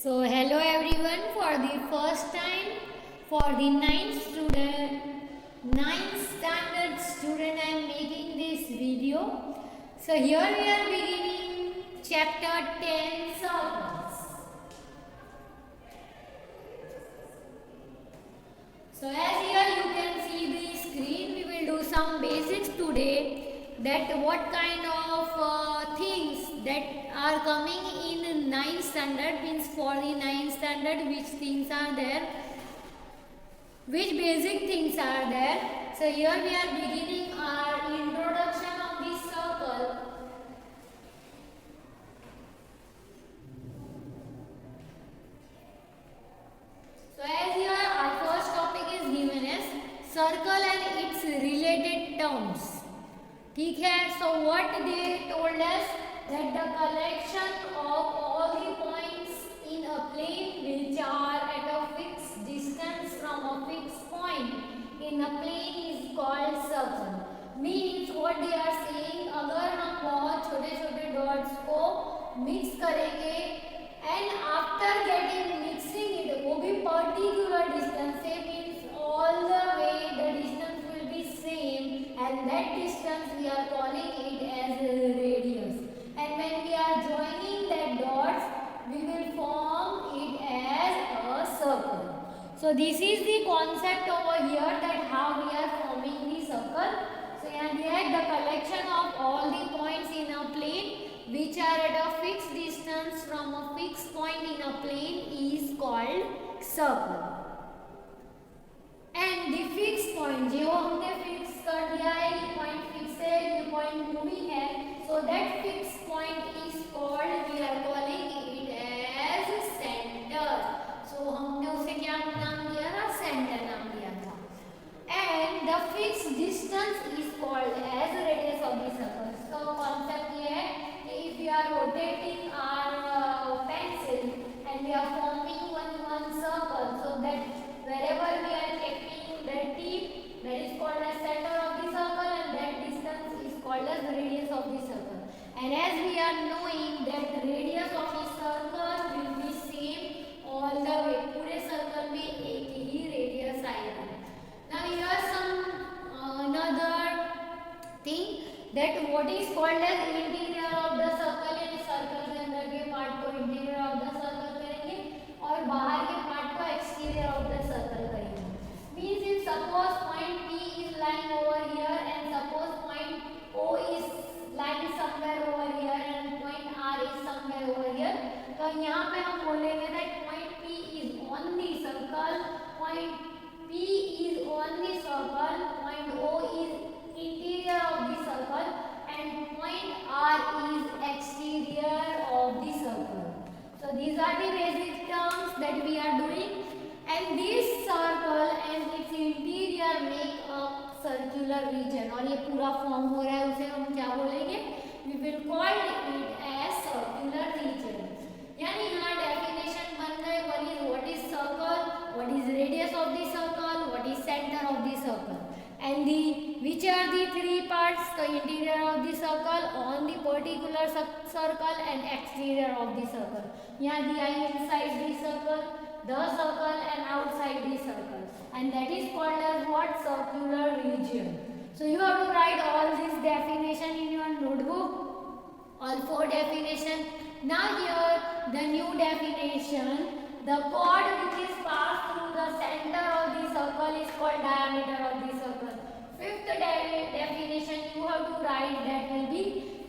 So hello everyone, for the first time for the ninth standard student I am making this video. So here we are beginning chapter 10 circles. So as here you can see the screen, we will do some basics today, that what kind of things that are coming in 9th standard, means for the 9th standard which things are there, which basic things are there. So here we are beginning our introduction of this circle. So as here our first topic is given as circle and its related terms. ठीक है, so what they told us, that the collection of all the points in a plane which are at a fixed distance from a fixed point in a plane is called circle. Means what they are saying, अगर हम बहुत छोटे छोटे dots को mix करेंगे and after getting mixing it, वो भी particular distance से, means all the way the distance will be same, and that distance we are calling it as radius. And when we are joining that dots, we will form it as a circle. So this is the concept over here, that how we are forming the circle. So here the collection of all the points in a plane which are at a fixed distance from a fixed point in a plane is called circle. And the fixed point, जो हमने fix कर दिया है, ये point fix है, ये point moving है, so that fixed point is called, we are calling it as center. So हमने उसे क्या नाम दिया था? Center नाम दिया था. And the fixed distance is called as radius of the circle. So concept ये है कि if we are rotating our pencil and we are forming one circle, so that wherever we are taking the tip, that is called as center of the circle, and that distance is called as radius of the circle. And as we are knowing that the radius of the circle will be same all the way, पूरे circle में एक ही radius आएगा. Now here some another thing, that what is called as interior of the circle, यानी circle के अंदर के part को interior of the circle करेंगे और बाहर के part को exterior of the circle करेंगे. Means if suppose point P is lying over here and suppose point O is lying somewhere over here and point R is somewhere over here, तो यहाँ पे हम बोलेंगे that point P is on the circle, point P is on the circle, point O is interior of the circle, and point R is exterior of the circle. So these are the basic terms that we are doing. And this circle and its interior make a circular region. और ये पूरा form हो रहा है, उसे हम क्या बोलेंगे? We will call it as circular region. यानी यहाँ definition बन गए, what is circle, what is radius of the circle, what is center of the circle, and which are the three parts, the interior of the circle, on the particular circle, and exterior of the circle. यहाँ दिया है inside the circle, the circle, and outside the circle, and that is called as what? Circular region. So you have to write all this definition in your notebook, all four definition. Now here the new definition, the chord which is passed through the center of the circle is called diameter of the circle. Fifth definition you have to write, that will be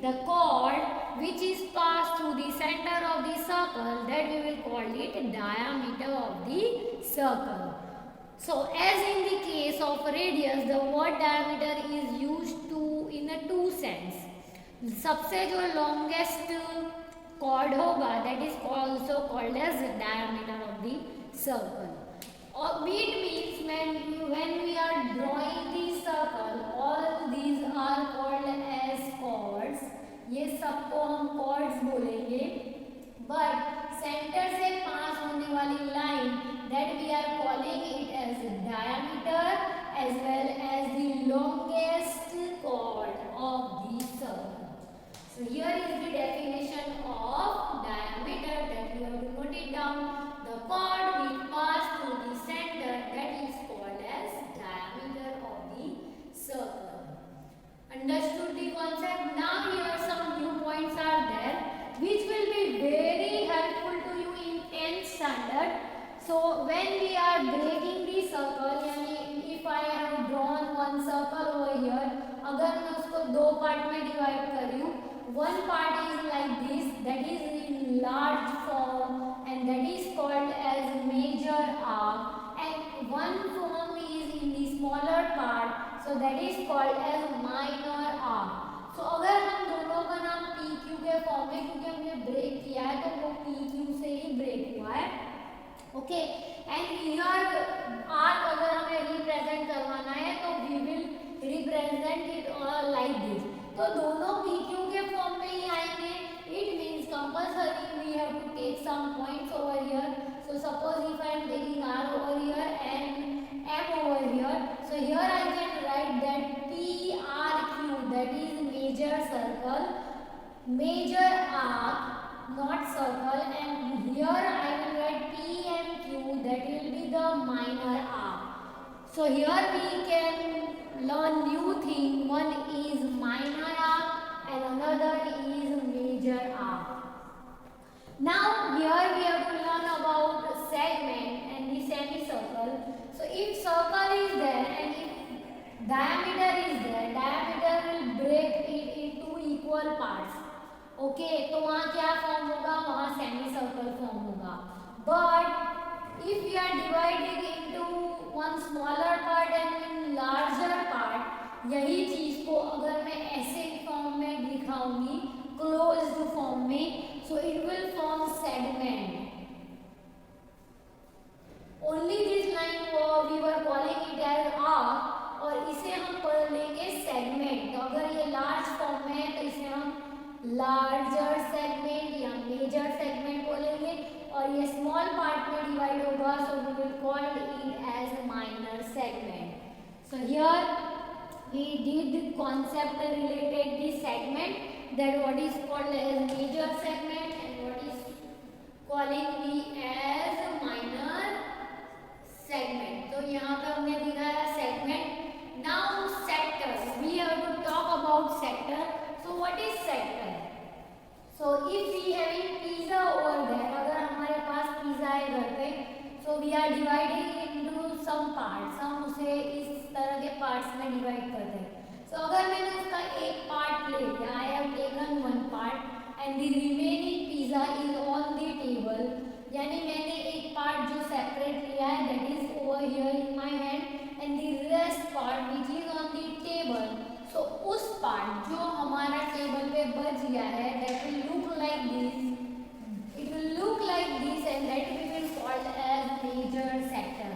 the chord which is passed through the center of the circle, that we will call it diameter of the circle. So as in the case of radius, the word diameter is used to in a two sense. सबसे जो longest chord होगा, that is also called as diameter of the circle. Or it means when we are drawing the circle, all these are called as chords. ये सबको हम chords बोलेंगे. But center से पास होने वाली line, that we are calling it as diameter, as well as the longest chord of the circle. So here is the definition of diameter, that you have to note it down. down the chord which pass through the center, that is called as diameter of the circle. Understood the concept? Now here some new points are there which will be very helpful to you in 10th standard. So when we are breaking the circle, यानी if I have drawn one circle over here, अगर मैं उसको दो part में divide करी हूँ, one part is like this, that is in large form and that is called as major arc, and one form is in the smaller part, so that is called as minor arc. So अगर हम दोनों का नाम PQ के form में, क्योंकि हमने break किया है तो वो PQ से ही ब्रेक हुआ है, ओके. एंड हियर आर्क अगर हमें रिप्रेजेंट करवाना है तो we will represent it like this. तो दोनों PQ के फॉर्म में ही आएंगे. It means compulsory we have to take some points over here. So suppose if I am taking R over here and M over here, so here I can write that PRQ, that is major circle, major arc, not circle, and here I will write PMQ, that will be the minor arc. So here we can learn new thing. One is minor arc and another is major arc. Now here we have to learn about segment and the semicircle. So if circle is there and if diameter is there, diameter will break it into equal parts. Okay, तो वहाँ क्या form होगा? वहाँ semi circle form होगा. But if you are dividing into one smaller part and one larger part, यही चीज को अगर मैं ऐसे फॉर्म में दिखाऊंगी क्लोज्ड फॉर्म में, so it will form segment. Only this line we were calling it as arc और इसे हम पढ़ लेंगे सेगमेंट. तो अगर ये लार्ज फॉर्म में है तो इसे हम लार्जर सेगमेंट या मेजर सेगमेंट बोलेंगे, और ये स्मॉल पार्ट में डिवाइड होगा, so we will call it as minor segment. So here we did concept related the segment, that what is called as major segment and what is calling the as minor segment. तो यहाँ पे हमने दिखाया segment. Now sectors, we have to talk about sector. So what is sector? So if we having pizza over there, अगर हमारे पास pizza है घर पे, so we are dividing into some parts. हम उसे इस तरह के parts में divide करते हैं. So अगर मैंने उसका एक part ले लिया, I have taken one part and the remaining pizza is on the table. यानी मैंने एक part जो separate लिया है, that is over here in my hand, and the rest part which is on the table. So उस part जो हमारा table पे बच गया है, that will look like this. It will look like this and that we will call as major sector.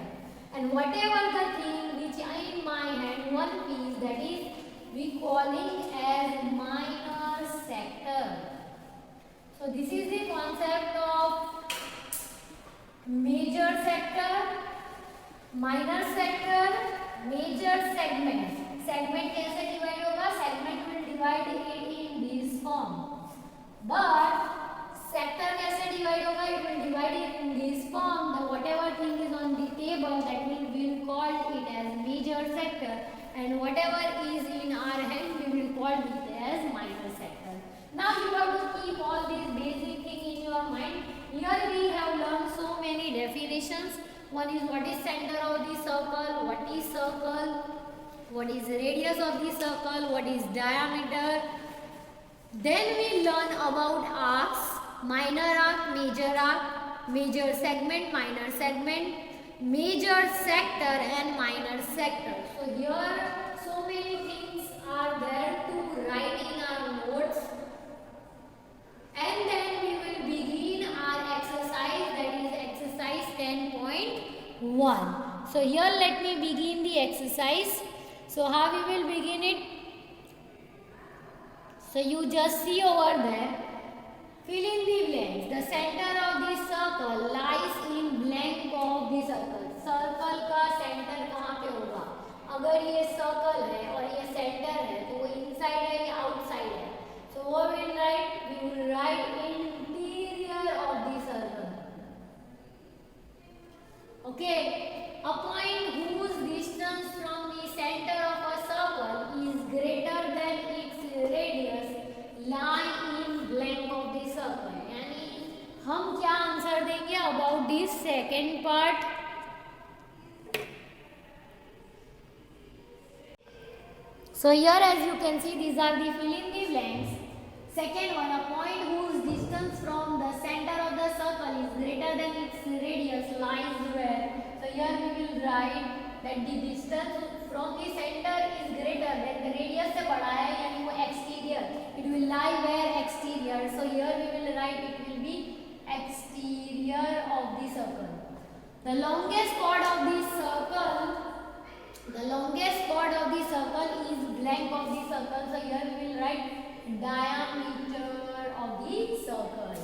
And whatever the thing which in my hand, one piece, that is we calling as minor sector. So this is the concept of major sector, minor sector, major segment. Segment कैसे divide होगा? Segment will divide it in this form. But sector कैसे divide होगा? It will divide it in this form. The whatever thing is on the table, that will call it as major sector, and whatever is in our hand we will call it as minor sector. Now you have to keep all this basic thing in your mind. Here we have learn so many definitions. One is what is centre of the circle, what is circle, what is the radius of the circle, what is diameter. Then we learn about arcs, minor arc, major segment, minor segment, major sector and minor sector. So here so many things are there to write in our notes, and then we will begin our exercise, that is exercise 10.1. So here let me begin the exercise. So how we will begin it? So you just see over there, fill in the blanks. The center of the circle lies in blank of the circle. Circle का center कहाँ पे होगा? अगर ये circle है और ये center है तो वो inside है या outside है? So what we will write? We will write interior of the circle. Okay, a point whose distance from the center of a circle is greater than its radius lie in blank of the circle. यानी हम क्या answer देंगे about this second part? So here as you can see, these are the fill in the blanks. Second one, a point whose distance from the center of the circle is greater than its radius lies where. So here we will write that the distance from the center is greater than the radius से बड़ा है यानी वो exterior. It will lie where exterior. So here we will write it will be exterior of the circle. The longest chord of the circle. The longest chord of the circle is blank of the circle. So here we will write diameter of the circle.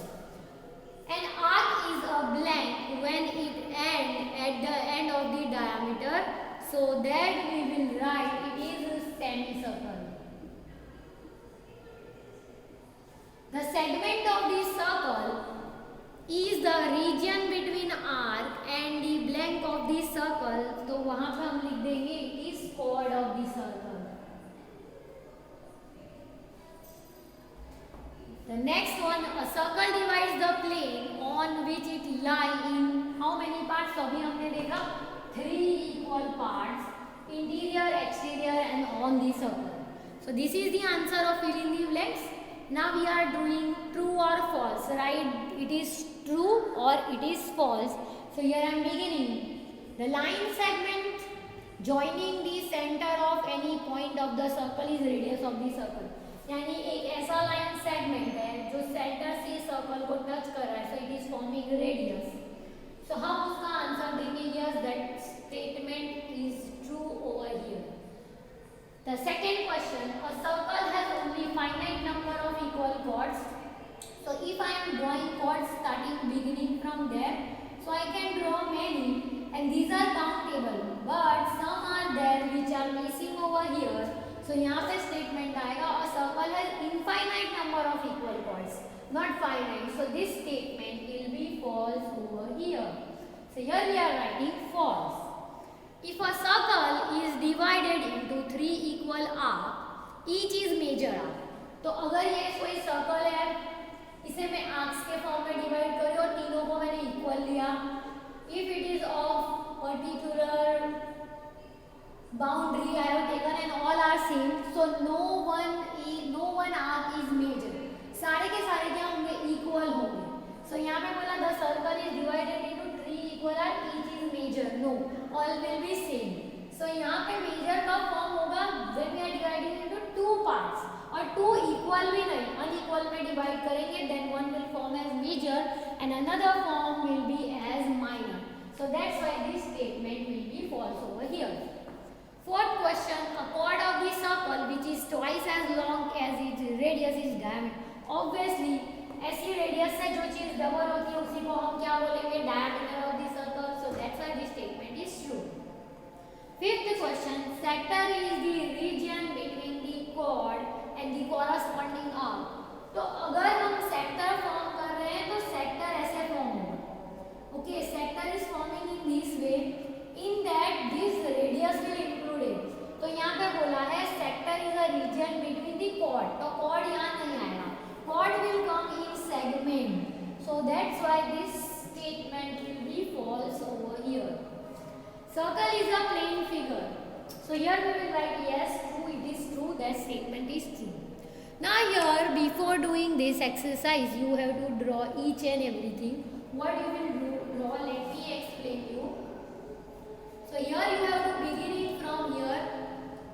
An arc is a blank when it ends at the end of the diameter. So that we will write it is a semicircle. The segment of the circle is the region between arc and the blank of the circle. तो वहां पे हम लिख देंगे it is chord of the circle. The next one, a circle divides the plane on which it lie in how many parts? तो अभी हमने देखा 3 equal parts, interior, exterior and on the circle. So this is the answer of fill in the blanks. Now we are doing true or false, right? It is true or it is false. So here I am beginning. The line segment joining the center of any point of the circle is radius of the circle. यानी एक ऐसा line segment है जो centre से circle को touch कर रहा है, so it is forming radius. So हम उसका आंसर देंगे yes, that statement is true over here. The second question, a circle has only finite number of equal chords. So if I am drawing chords starting beginning from there, so I can draw many and these are countable, but some are there which are missing over here. So यहाँ पे statement आएगा a circle has infinite number of equal chords, not finite. So this statement will be false over here. So here we are writing false. If a circle is divided into 3 equal arcs, each is major arc. तो अगर ये कोई circle है, इसे मैं arcs के form में divide करी और तीनों को मैंने इक्वल लिया. If it is of particular boundary I have taken and all are same, so no one arc is major. सारे के सारे क्या होंगे? इक्वल होंगे. So यहाँ पे बोला the circle is divided into 3 equal arcs, each is major. No, all will be same. So यहाँ पे major का फॉर्म होगा when we are dividing into 2 parts. और 2 equal भी नहीं, unequal में डिवाइड करेंगे then one will form as major and another form will be as minor. So that's why this statement will be false over here. Fourth question, a chord of the circle which is twice as long as its radius is diameter. Obviously ऐसी radius से जो चीज double होती है उसी को हम क्या बोलेंगे? Diameter of the circle. So that's why this statement is true. Fifth question, sector is the region between the chord and the corresponding arc. तो अगर हम sector form कर रहे हैं तो sector ऐसे form होगा. Okay, sector is forming in this way. In that this radius will include it. तो यहाँ पे बोला है sector is a region between the chord. तो chord यहाँ नहीं आएगा. Chord will come in segment. So that's why this statement will be false over here. Circle is a plane figure. So here we will write yes, true, it is true, that statement is true. Now here before doing this exercise you have to draw each and everything. What you will draw, let me explain you. So here you have to beginning from here.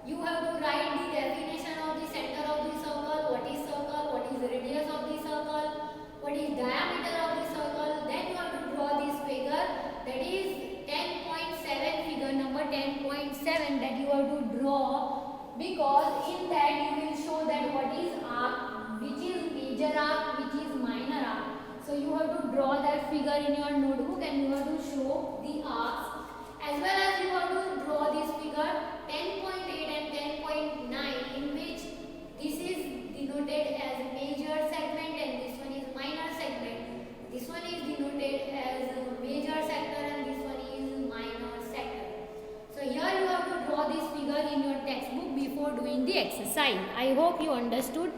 You have to write the definition of the center of the circle. What is circle? What is radius of the circle? What is diameter of the circle? Then you have to draw this figure. That is 10.7 figure number 10.7 that you have to draw, because in that you will show that what is arc, which is major arc, which is minor arc. So you have to draw that figure in your notebook and you have to show the arcs. As well as you have to draw this figure 10.8 and 10.9 in which this is denoted as major segment and this one is minor segment. This one is denoted as major sector and this one is textbook before doing the exercise. I hope you understood.